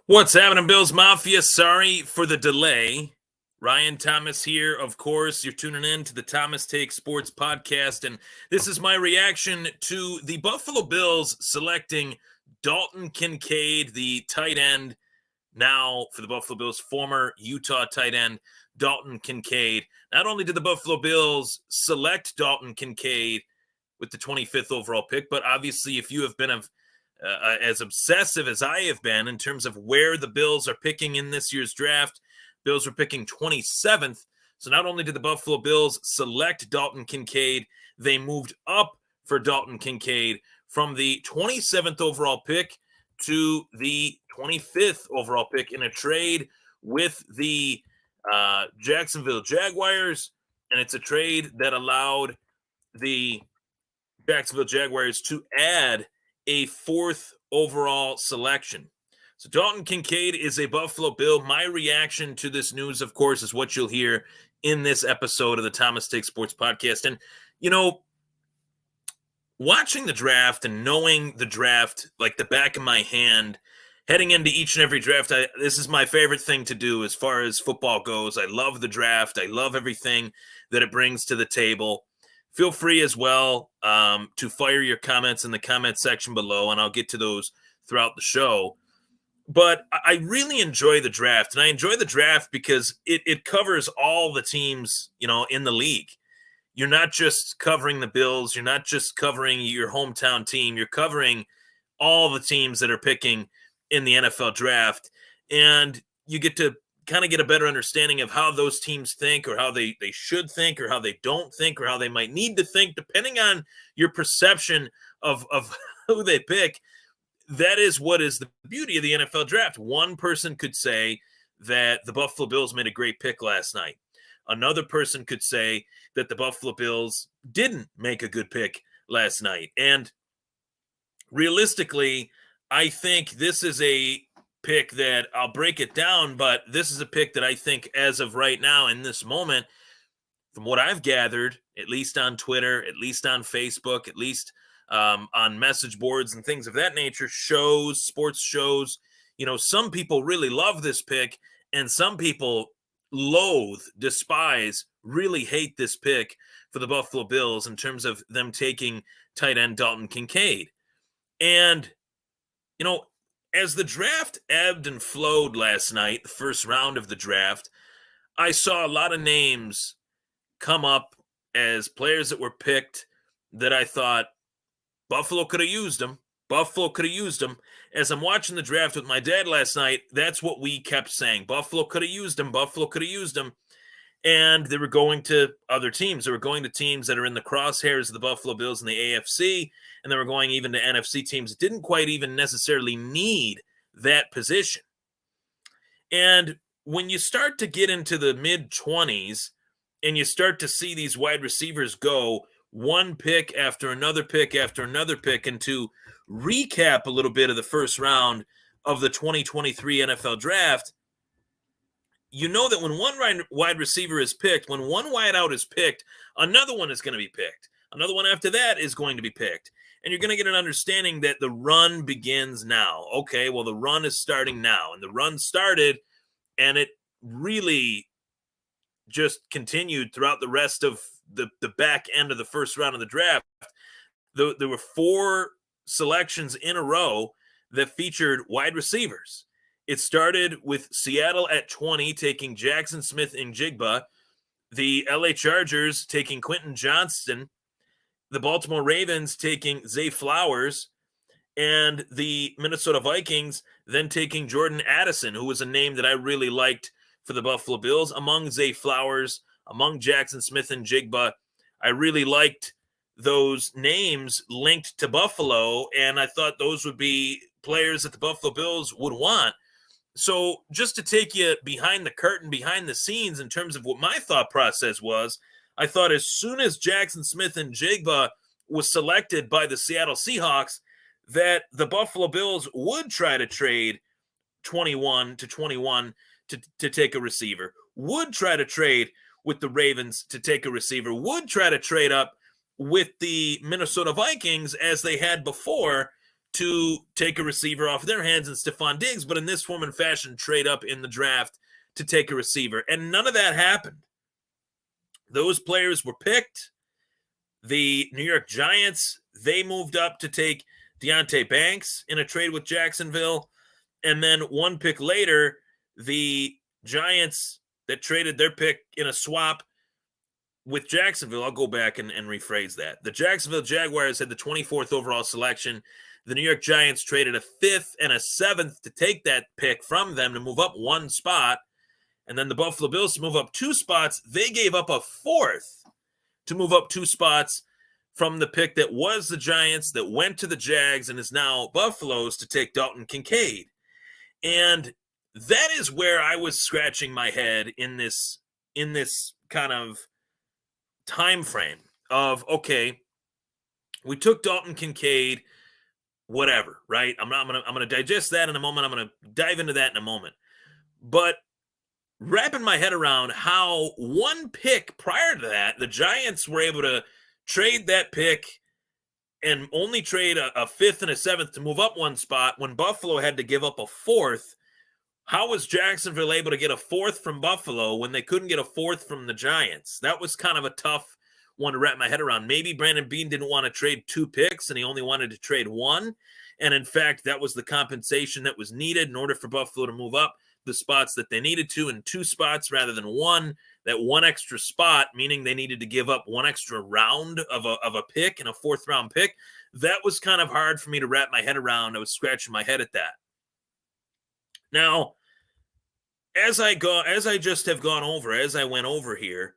What's happening, Bills Mafia? Sorry for the delay. Ryan Thomas here, of course. You're tuning in to the Thomas Take Sports Podcast, and this is my reaction to the Buffalo Bills selecting Dalton Kincaid, the tight end, now for the Buffalo Bills, former Utah tight end, Dalton Kincaid. Not only did the Buffalo Bills select Dalton Kincaid with the 25th overall pick, but obviously, if you have been as obsessive as I have been in terms of where the Bills are picking in this year's draft, Bills were picking 27th. So not only did the Buffalo Bills select Dalton Kincaid, they moved up for Dalton Kincaid from the 27th overall pick to the 25th overall pick in a trade with the Jacksonville Jaguars. And it's a trade that allowed the Jacksonville Jaguars to add a fourth overall selection. So Dalton Kincaid is a Buffalo Bill. My reaction to this news, of course, is what you'll hear in this episode of the Thomas Take Sports Podcast. And, watching the draft and knowing the draft like the back of my hand, heading into each and every draft, this is my favorite thing to do as far as football goes. I love the draft. I love everything that it brings to the table. Feel free as well to fire your comments in the comment section below, and I'll get to those throughout the show. But I really enjoy the draft, and I enjoy the draft because it covers all the teams, in the league. You're not just covering the Bills. You're not just covering your hometown team. You're covering all the teams that are picking in the NFL draft, and you get to kind of get a better understanding of how those teams think, or how they should think, or how they don't think, or how they might need to think, depending on your perception of who they pick. That is what is the beauty of the NFL draft. One person could say that the Buffalo Bills made a great pick last night. Another person could say that the Buffalo Bills didn't make a good pick last night. And realistically, I think this is a pick that I'll break it down, but this is a pick that I think as of right now in this moment, from what I've gathered, at least on Twitter, at least on Facebook, at least on message boards and things of that nature, sports shows, some people really love this pick, and some people loathe, despise, really hate this pick for the Buffalo Bills in terms of them taking tight end Dalton Kincaid. And, as the draft ebbed and flowed last night, the first round of the draft, I saw a lot of names come up as players that were picked that I thought Buffalo could have used them. Buffalo could have used them. As I'm watching the draft with my dad last night, that's what we kept saying. Buffalo could have used them. Buffalo could have used them. And they were going to other teams. They were going to teams that are in the crosshairs of the Buffalo Bills in the AFC, and they were going even to NFC teams that didn't quite even necessarily need that position. And when you start to get into the mid-20s and you start to see these wide receivers go one pick after another pick after another pick, and to recap a little bit of the first round of the 2023 NFL Draft, you know that when one wide receiver is picked, when one wideout is picked, another one is going to be picked. Another one after that is going to be picked. And you're going to get an understanding that the run begins now. Okay, well, the run is starting now. And the run started, and it really just continued throughout the rest of the back end of the first round of the draft. There were 4 selections in a row that featured wide receivers. It started with Seattle at 20, taking Jackson Smith-Njigba, the LA Chargers taking Quentin Johnston, the Baltimore Ravens taking Zay Flowers, and the Minnesota Vikings then taking Jordan Addison, who was a name that I really liked for the Buffalo Bills. Among Zay Flowers, among Jackson Smith-Njigba, I really liked those names linked to Buffalo, and I thought those would be players that the Buffalo Bills would want. So just to take you behind the curtain, behind the scenes in terms of what my thought process was, I thought as soon as Jackson Smith-Njigba was selected by the Seattle Seahawks, that the Buffalo Bills would try to trade 21 to 21 to take a receiver, would try to trade with the Ravens to take a receiver, would try to trade up with the Minnesota Vikings as they had before to take a receiver off their hands and Stephon Diggs, but in this form and fashion, trade up in the draft to take a receiver. And none of that happened. Those players were picked. The New York Giants, they moved up to take Deonte Banks in a trade with Jacksonville. And then one pick later, the Giants that traded their pick in a swap with Jacksonville, I'll go back and rephrase that. The Jacksonville Jaguars had the 24th overall selection. The New York Giants traded a 5th and a 7th to take that pick from them to move up one spot. And then the Buffalo Bills to move up 2 spots. They gave up a 4th to move up 2 spots from the pick that was the Giants, that went to the Jags and is now Buffalo's, to take Dalton Kincaid. And that is where I was scratching my head in this kind of time frame of, okay, we took Dalton Kincaid, whatever, right? I'm gonna digest that in a moment. I'm gonna dive into that in a moment. But wrapping my head around how one pick prior to that, the Giants were able to trade that pick and only trade a 5th and a 7th to move up one spot when Buffalo had to give up a 4th. How was Jacksonville able to get a 4th from Buffalo when they couldn't get a 4th from the Giants? That was kind of a tough one to wrap my head around. Maybe Brandon Beane didn't want to trade 2 picks and he only wanted to trade 1. And in fact, that was the compensation that was needed in order for Buffalo to move up the spots that they needed to in 2 spots rather than 1. That 1 extra spot, meaning they needed to give up 1 extra round of a pick and a 4th round pick. That was kind of hard for me to wrap my head around. I was scratching my head at that. Now, as I went over here,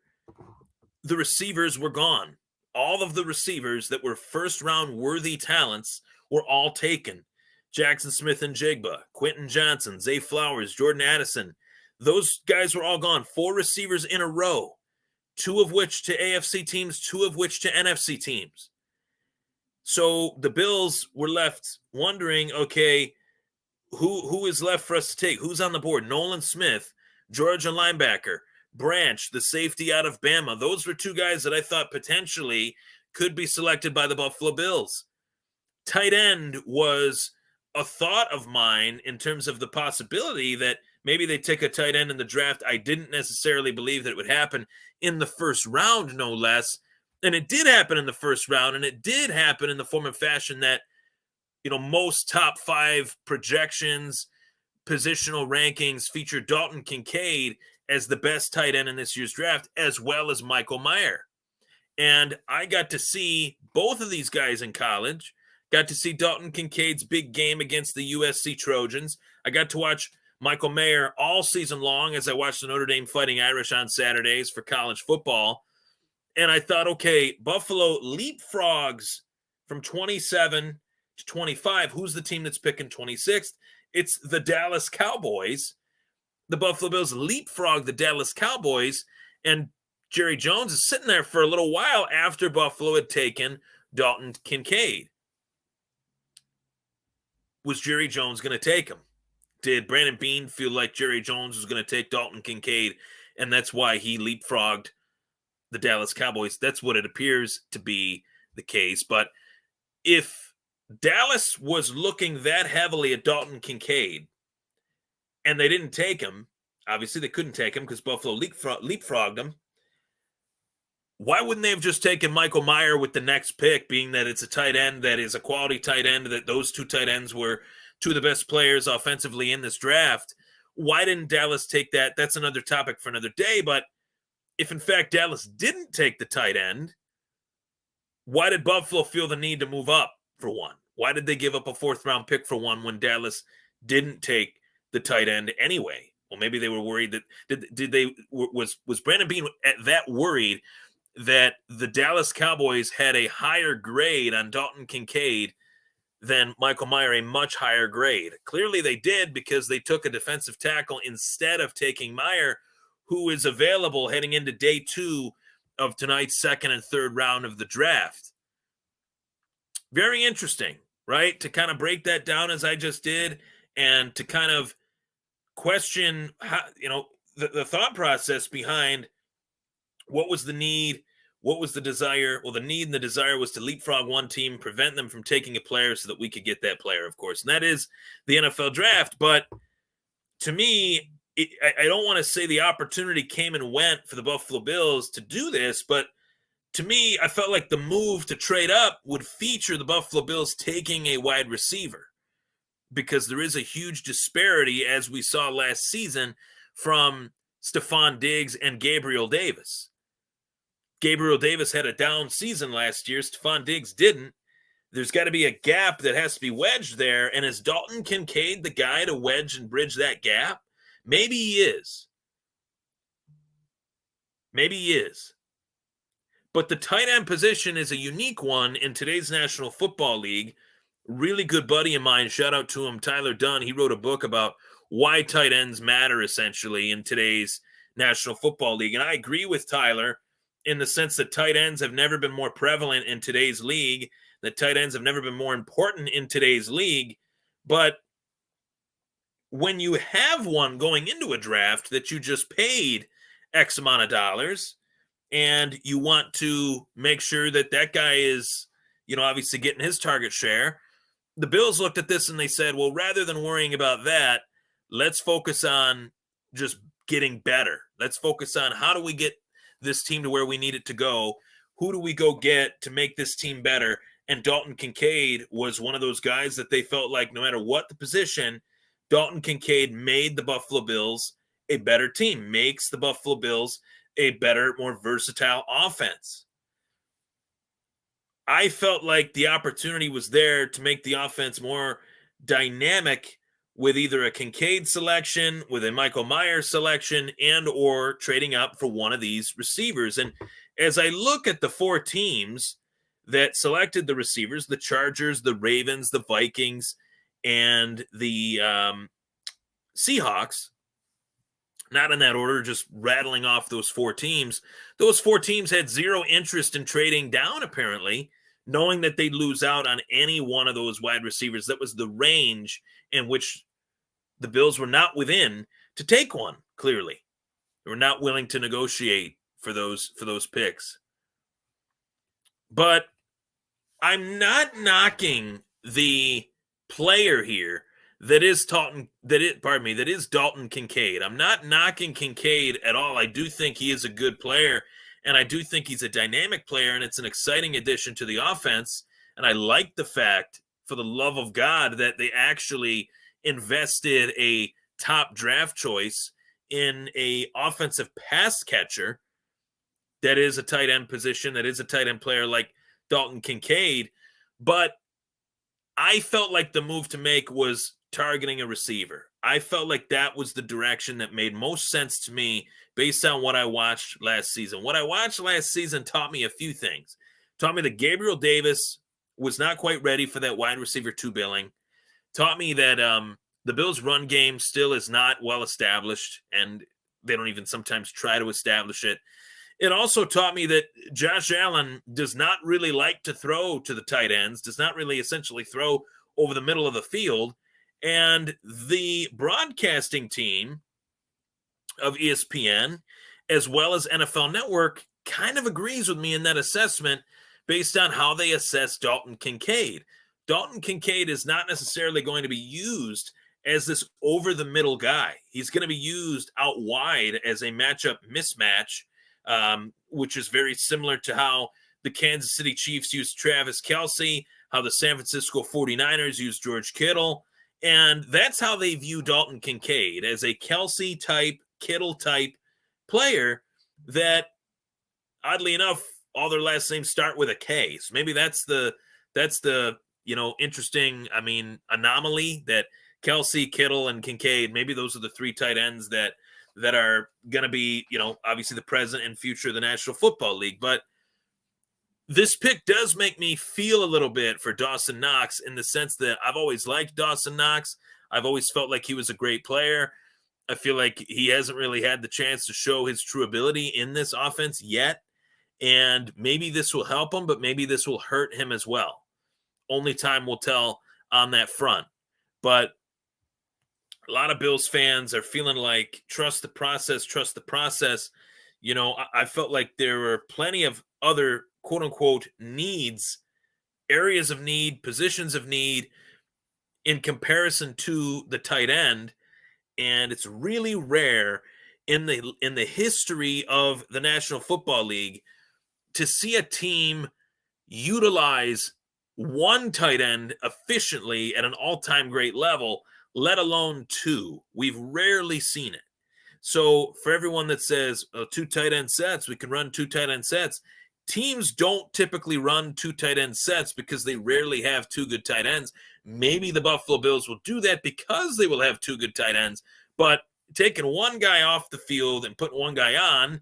the receivers were gone. All of the receivers that were first round worthy talents were all taken. Jackson Smith and Jigba, Quentin Johnson, Zay Flowers, Jordan Addison. Those guys were all gone. 4 receivers in a row, 2 of which to AFC teams, 2 of which to NFC teams. So the Bills were left wondering, okay, who is left for us to take? Who's on the board? Nolan Smith, Georgia linebacker, Branch, the safety out of Bama. Those were 2 guys that I thought potentially could be selected by the Buffalo Bills. Tight end was a thought of mine in terms of the possibility that maybe they take a tight end in the draft. I didn't necessarily believe that it would happen in the first round, no less. And it did happen in the first round, and it did happen in the form of fashion that, most top 5 projections, positional rankings feature Dalton Kincaid as the best tight end in this year's draft, as well as Michael Mayer. And I got to see both of these guys in college. Got to see Dalton Kincaid's big game against the USC Trojans. I got to watch Michael Mayer all season long as I watched the Notre Dame Fighting Irish on Saturdays for college football. And I thought, okay, Buffalo leapfrogs from 27 to 25. Who's the team that's picking 26th? It's the Dallas Cowboys. The Buffalo Bills leapfrog the Dallas Cowboys, and Jerry Jones is sitting there for a little while after Buffalo had taken Dalton Kincaid. Was Jerry Jones going to take him? Did Brandon Beane feel like Jerry Jones was going to take Dalton Kincaid, and that's why he leapfrogged the Dallas Cowboys? That's what it appears to be the case. But if Dallas was looking that heavily at Dalton Kincaid and they didn't take him, obviously they couldn't take him because Buffalo leapfrogged him, why wouldn't they have just taken Michael Mayer with the next pick, being that it's a tight end that is a quality tight end, that those 2 tight ends were 2 of the best players offensively in this draft? Why didn't Dallas take that? That's another topic for another day. But if, in fact, Dallas didn't take the tight end, why did Buffalo feel the need to move up for 1? Why did they give up a 4th round pick for 1 when Dallas didn't take the tight end anyway? Well, maybe they were worried that was Brandon Beane that worried that the Dallas Cowboys had a higher grade on Dalton Kincaid than Michael Mayer, a much higher grade? Clearly they did, because they took a defensive tackle instead of taking Mayer, who is available heading into day 2 of tonight's 2nd and 3rd round of the draft. Very interesting, right? To kind of break that down as I just did, and to kind of question how, the thought process behind what was the need, What was the desire? Well, the need and the desire was to leapfrog one team, prevent them from taking a player so that we could get that player, of course. And that is the NFL draft. But to me, I don't want to say the opportunity came and went for the Buffalo Bills to do this, but to me, I felt like the move to trade up would feature the Buffalo Bills taking a wide receiver, because there is a huge disparity, as we saw last season, from Stephon Diggs and Gabriel Davis. Gabriel Davis had a down season last year. Stephon Diggs didn't. There's got to be a gap that has to be wedged there. And is Dalton Kincaid the guy to wedge and bridge that gap? Maybe he is. Maybe he is. But the tight end position is a unique one in today's National Football League. Really good buddy of mine, shout out to him, Tyler Dunn. He wrote a book about why tight ends matter, essentially, in today's National Football League. And I agree with Tyler in the sense that tight ends have never been more prevalent in today's league, that tight ends have never been more important in today's league. But when you have one going into a draft that you just paid X amount of dollars, and you want to make sure that that guy is, obviously getting his target share, the Bills looked at this and they said, well, rather than worrying about that, let's focus on just getting better. Let's focus on how do we get this team to where we need it to go? Who do we go get to make this team better? And Dalton Kincaid was one of those guys that they felt like no matter what the position, Dalton Kincaid made the Buffalo Bills a better team, makes the Buffalo Bills a better, more versatile offense. I felt like the opportunity was there to make the offense more dynamic with either a Kincaid selection, with a Michael Myers selection, and or trading up for one of these receivers. And as I look at the four teams that selected the receivers, the Chargers, the Ravens, the Vikings, and the Seahawks, not in that order, just rattling off those four teams had zero interest in trading down, apparently, knowing that they'd lose out on any one of those wide receivers. That was the range in which the Bills were not within to take one, clearly. They were not willing to negotiate for those picks. But I'm not knocking the player here that is Dalton Kincaid. I'm not knocking Kincaid at all. I do think he is a good player, and I do think he's a dynamic player, and it's an exciting addition to the offense. And I like the fact, for the love of God, that they actually invested a top draft choice in a offensive pass catcher that is a tight end position, that is a tight end player like Dalton Kincaid. But I felt like the move to make was targeting a receiver. I felt like that was the direction that made most sense to me based on what I watched last season. What I watched last season taught me a few things. Taught me that Gabriel Davis was not quite ready for that wide receiver 2 billing. Taught me that the Bills' run game still is not well established, and they don't even sometimes try to establish it. It also taught me that Josh Allen does not really like to throw to the tight ends, does not really essentially throw over the middle of the field. And the broadcasting team of ESPN, as well as NFL Network, kind of agrees with me in that assessment based on how they assess Dalton Kincaid. Dalton Kincaid is not necessarily going to be used as this over-the-middle guy. He's going to be used out wide as a matchup mismatch, which is very similar to how the Kansas City Chiefs used Travis Kelce, how the San Francisco 49ers used George Kittle. And that's how they view Dalton Kincaid, as a Kelce-type, Kittle-type player that, oddly enough, all their last names start with a K. So maybe that's the interesting, anomaly that Kelce, Kittle, and Kincaid, maybe those are the three tight ends that are going to be, obviously the present and future of the National Football League. But this pick does make me feel a little bit for Dawson Knox, in the sense that I've always liked Dawson Knox. I've always felt like he was a great player. I feel like he hasn't really had the chance to show his true ability in this offense yet. And maybe this will help him, but maybe this will hurt him as well. Only time will tell on that front. But a lot of Bills fans are feeling like, trust the process, trust the process. I felt like there were plenty of other quote unquote needs, areas of need, positions of need in comparison to the tight end. And it's really rare in the history of the National Football League to see a team utilize one tight end efficiently at an all-time great level, let alone two. We've rarely seen it. So for everyone that says two tight end sets, we can run two tight end sets. Teams don't typically run two tight end sets because they rarely have two good tight ends. Maybe the Buffalo Bills will do that because they will have two good tight ends. But taking one guy off the field and putting one guy on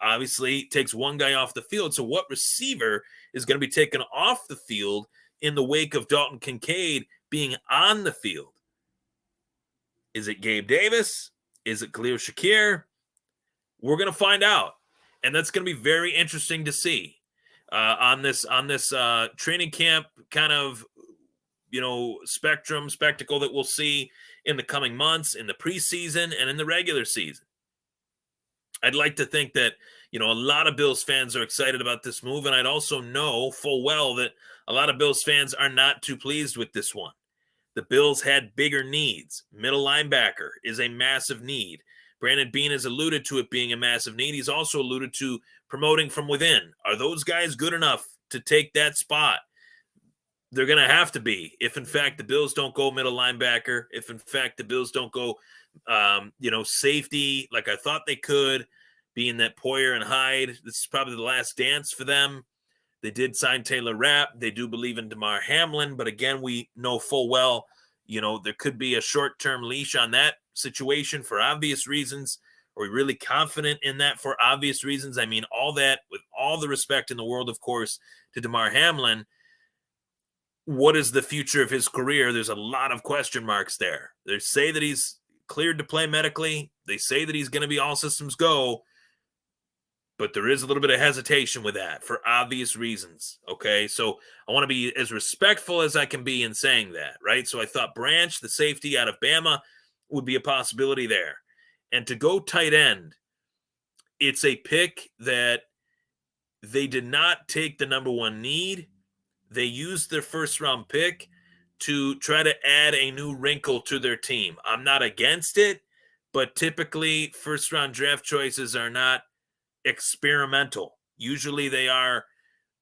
obviously takes one guy off the field. So what receiver is going to be taken off the field in the wake of Dalton Kincaid being on the field? Is it Gabe Davis? Is it Khalil Shakir? We're going to find out. And that's going to be very interesting to see on this training camp kind of, spectacle that we'll see in the coming months, in the preseason and in the regular season. I'd like to think that, a lot of Bills fans are excited about this move. And I'd also know full well that a lot of Bills fans are not too pleased with this one. The Bills had bigger needs. Middle linebacker is a massive need. Brandon Beane has alluded to it being a massive need. He's also alluded to promoting from within. Are those guys good enough to take that spot? They're going to have to be. If, in fact, the Bills don't go middle linebacker, if, in fact, the Bills don't go, safety like I thought they could, being that Poyer and Hyde, this is probably the last dance for them. They did sign Taylor Rapp. They do believe in Damar Hamlin. But, again, we know full well, there could be a short-term leash on that situation for obvious reasons. Are we really confident in that for obvious reasons? I mean, all that, with all the respect in the world, of course, to Damar Hamlin, what is the future of his career? There's a lot of question marks there. They say that he's cleared to play medically. They say that he's going to be all systems go. But there is a little bit of hesitation with that for obvious reasons, okay? So I want to be as respectful as I can be in saying that, right? So I thought Branch, the safety out of Bama, would be a possibility there. And to go tight end, it's a pick that they did not take the number one need. They used their first-round pick to try to add a new wrinkle to their team. I'm not against it, but typically first-round draft choices are not experimental. Usually they are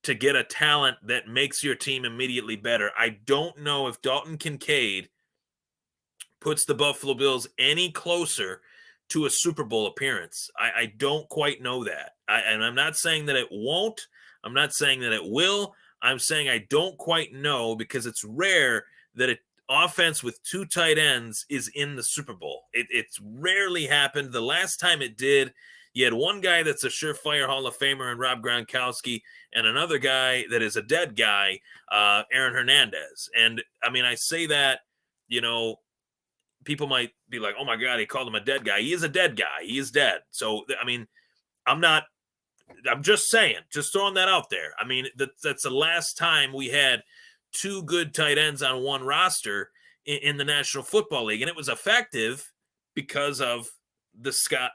to get a talent that makes your team immediately better. I don't know if Dalton Kincaid puts the Buffalo Bills any closer to a Super Bowl appearance. I don't quite know that. And I'm not saying that it won't. I'm not saying that it will. I'm saying I don't quite know because it's rare that an offense with two tight ends is in the Super Bowl. It's rarely happened. The last time it did, you had one guy that's a surefire Hall of Famer in Rob Gronkowski and another guy that is a dead guy, Aaron Hernandez. And, I mean, I say that, people might be like, oh, my God, he called him a dead guy. He is a dead guy. He is dead. So, I mean, I'm just saying, just throwing that out there. I mean, that's the last time we had two good tight ends on one roster in the National Football League. And it was effective because of the skill,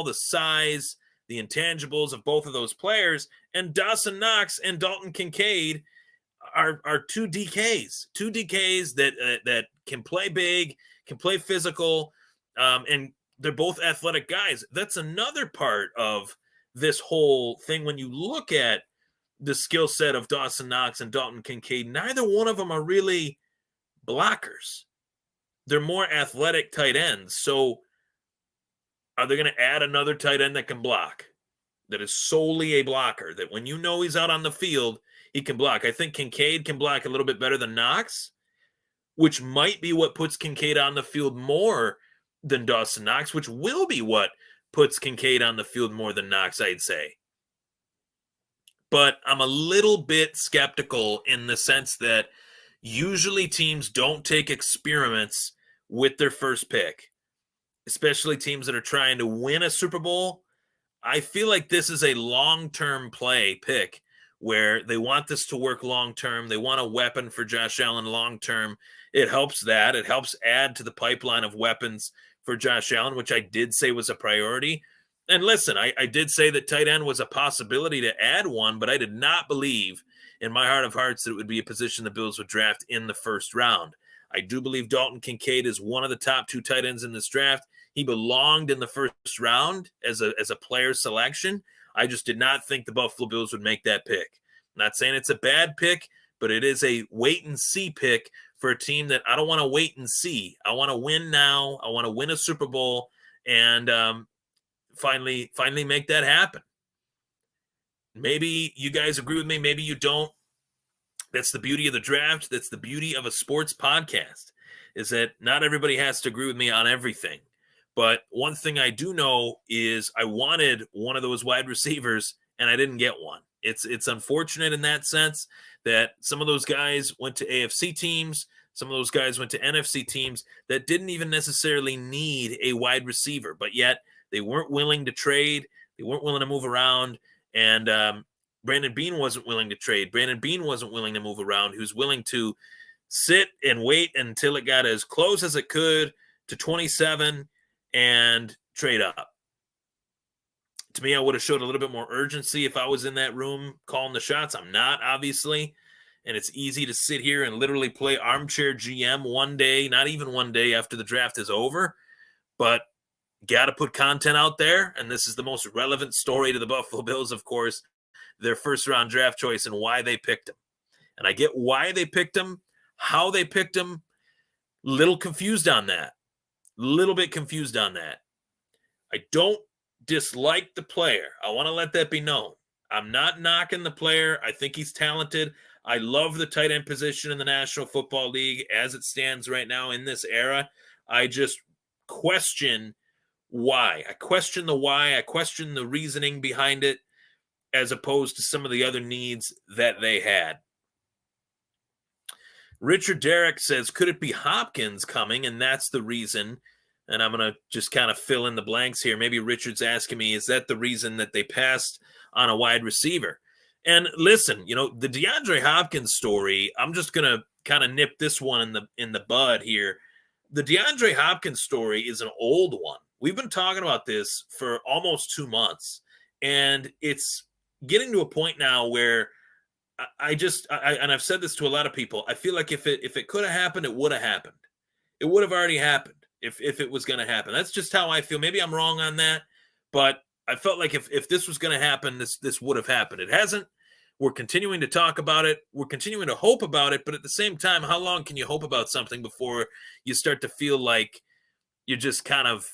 the size, the intangibles of both of those players. And Dawson Knox and Dalton Kincaid are two DKs that can play big, can play physical, and they're both athletic guys. That's another part of this whole thing. When you look at the skill set of Dawson Knox and Dalton Kincaid, neither one of them are really blockers. They're more athletic tight ends. So are they going to add another tight end that can block, that is solely a blocker, that when he's out on the field, he can block? I think Kincaid can block a little bit better than Knox, which might be what puts Kincaid on the field more than Dawson Knox, which will be what puts Kincaid on the field more than Knox, I'd say. But I'm a little bit skeptical in the sense that usually teams don't take experiments with their first pick, especially teams that are trying to win a Super Bowl. I feel like this is a long-term play pick where they want this to work long-term. They want a weapon for Josh Allen long-term. It helps that. It helps add to the pipeline of weapons for Josh Allen, which I did say was a priority. And listen, I did say that tight end was a possibility to add one, but I did not believe in my heart of hearts that it would be a position the Bills would draft in the first round. I do believe Dalton Kincaid is one of the top 2 tight ends in this draft. He belonged in the first round as a player selection. I just did not think the Buffalo Bills would make that pick. I'm not saying it's a bad pick, but it is a wait and see pick for a team that I don't want to wait and see. I want to win now. I want to win a Super Bowl and finally make that happen. Maybe you guys agree with me. Maybe you don't. That's the beauty of the draft. That's the beauty of a sports podcast, is that not everybody has to agree with me on everything. But one thing I do know is I wanted one of those wide receivers, and I didn't get one. It's unfortunate in that sense that some of those guys went to AFC teams, some of those guys went to NFC teams that didn't even necessarily need a wide receiver, but yet they weren't willing to trade. They weren't willing to move around. And Brandon Beane wasn't willing to trade. Brandon Beane wasn't willing to move around. He was willing to sit and wait until it got as close as it could to 27 and trade up. To me, I would have showed a little bit more urgency if I was in that room calling the shots. I'm not, obviously. And it's easy to sit here and literally play armchair GM one day, not even one day after the draft is over. But got to put content out there. And this is the most relevant story to the Buffalo Bills, of course, their first round draft choice and why they picked him. And I get why they picked him, how they picked him. Little confused on that. Little bit confused on that. I don't dislike the player. I want to let that be known. I'm not knocking the player. I think he's talented. I love the tight end position in the National Football League as it stands right now in this era. I just question why. I question the why. I question the reasoning behind it as opposed to some of the other needs that they had. Richard Derrick says, could it be Hopkins coming? And that's the reason. And I'm going to just kind of fill in the blanks here. Maybe Richard's asking me, is that the reason that they passed on a wide receiver? And listen, the DeAndre Hopkins story, I'm just going to kind of nip this one in the bud here. The DeAndre Hopkins story is an old one. We've been talking about this for almost 2 months. And it's getting to a point now where and I've said this to a lot of people, I feel like if it could have happened, it would have happened. It would have already happened if it was going to happen. That's just how I feel. Maybe I'm wrong on that, but I felt like if this was going to happen, this would have happened. It hasn't. We're continuing to talk about it. We're continuing to hope about it, but at the same time, how long can you hope about something before you start to feel like you're just kind of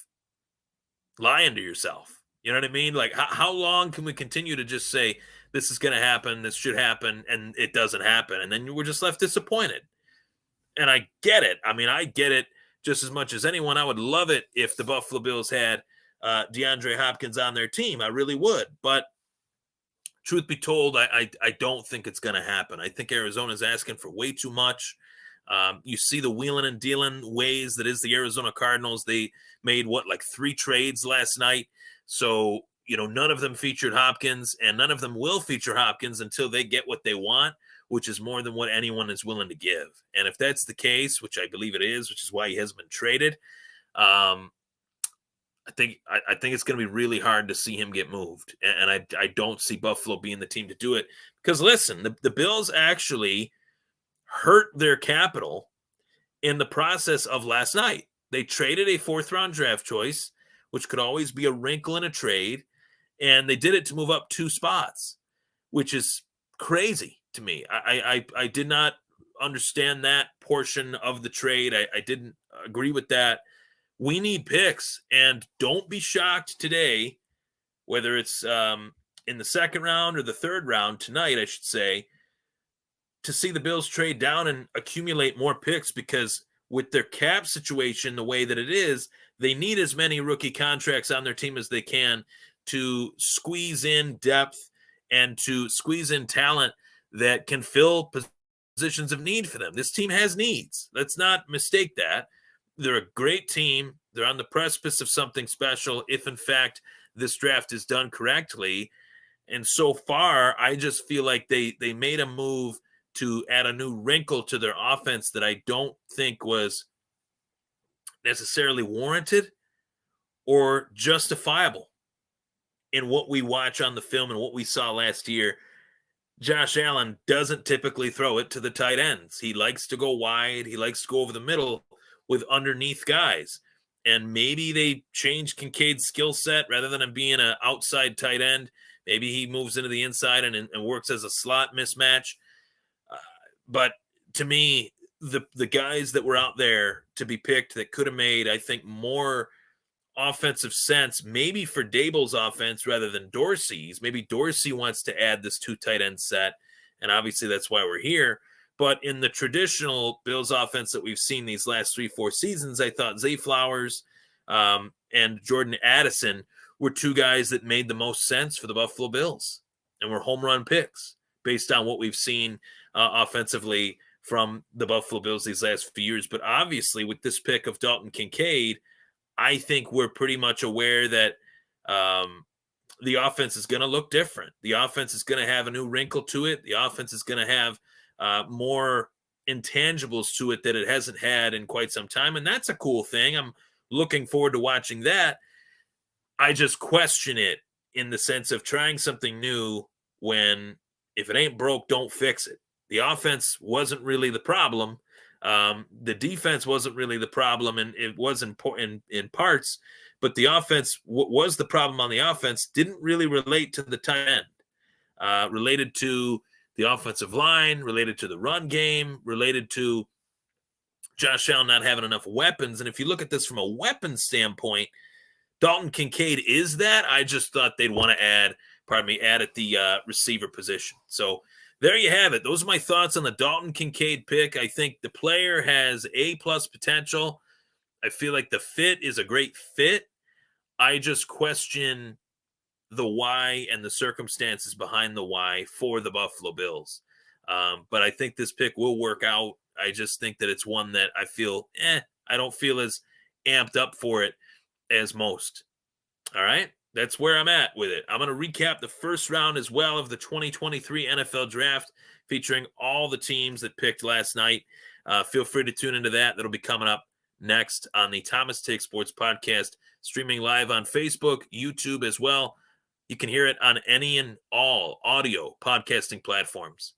lying to yourself? You know what I mean? Like, how long can we continue to just say, this is going to happen, this should happen, and it doesn't happen? And then we're just left disappointed. And I get it. I mean, I get it just as much as anyone. I would love it if the Buffalo Bills had DeAndre Hopkins on their team. I really would. But truth be told, I don't think it's going to happen. I think Arizona's asking for way too much. You see the wheeling and dealing ways that is the Arizona Cardinals. They made, 3 trades last night. So, none of them featured Hopkins, and none of them will feature Hopkins until they get what they want, which is more than what anyone is willing to give. And if that's the case, which I believe it is, which is why he hasn't been traded, I think it's going to be really hard to see him get moved. And I don't see Buffalo being the team to do it. Because, listen, the Bills actually hurt their capital in the process of last night. They traded a 4th-round draft choice, which could always be a wrinkle in a trade, and they did it to move up 2 spots, which is crazy to me. I did not understand that portion of the trade. I didn't agree with that. We need picks, and don't be shocked today, whether it's in the 2nd round or the 3rd round tonight, I should say, to see the Bills trade down and accumulate more picks, because with their cap situation the way that it is, they need as many rookie contracts on their team as they can to squeeze in depth and to squeeze in talent that can fill positions of need for them. This team has needs. Let's not mistake that. They're a great team. They're on the precipice of something special if, in fact, this draft is done correctly. And so far, I just feel like they made a move to add a new wrinkle to their offense that I don't think was necessarily warranted or justifiable. in what we watch on the film and what we saw last year, Josh Allen doesn't typically throw it to the tight ends. He likes to go wide. He likes to go over the middle with underneath guys. And maybe they change Kincaid's skill set rather than him being an outside tight end. Maybe he moves into the inside and works as a slot mismatch. But to me, the guys that were out there to be picked that could have made, I think, more offensive sense, maybe for Dable's offense rather than Dorsey's. Maybe Dorsey wants to add this 2 tight end set, and obviously that's why we're here. But in the traditional Bills offense that we've seen these last 3-4 seasons, I thought Zay Flowers and Jordan Addison were 2 guys that made the most sense for the Buffalo Bills and were home run picks based on what we've seen offensively from the Buffalo Bills these last few years. But obviously with this pick of Dalton Kincaid, I think we're pretty much aware that the offense is going to look different. The offense is going to have a new wrinkle to it. The offense is going to have more intangibles to it that it hasn't had in quite some time. And that's a cool thing. I'm looking forward to watching that. I just question it in the sense of trying something new when if it ain't broke, don't fix it. The offense wasn't really the problem. The defense wasn't really the problem, and it was important in parts, but the offense was the problem on the offense, didn't really relate to the tight end, related to the offensive line, related to the run game, related to Josh Allen not having enough weapons. And if you look at this from a weapon standpoint, Dalton Kincaid is that. I just thought they'd want to add at the receiver position. So there you have it. Those are my thoughts on the Dalton Kincaid pick. I think the player has A+ potential. I feel like the fit is a great fit. I just question the why and the circumstances behind the why for the Buffalo Bills. But I think this pick will work out. I just think that it's one that I feel, I don't feel as amped up for it as most. All right. That's where I'm at with it. I'm going to recap the first round as well of the 2023 NFL Draft, featuring all the teams that picked last night. Feel free to tune into that. That'll be coming up next on the Thomas Take Sports podcast, streaming live on Facebook, YouTube as well. You can hear it on any and all audio podcasting platforms.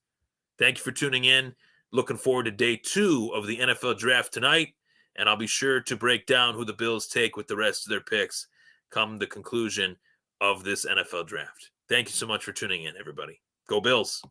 Thank you for tuning in. Looking forward to day 2 of the NFL Draft tonight, and I'll be sure to break down who the Bills take with the rest of their picks come the conclusion of this NFL Draft. Thank you so much for tuning in, everybody. Go Bills.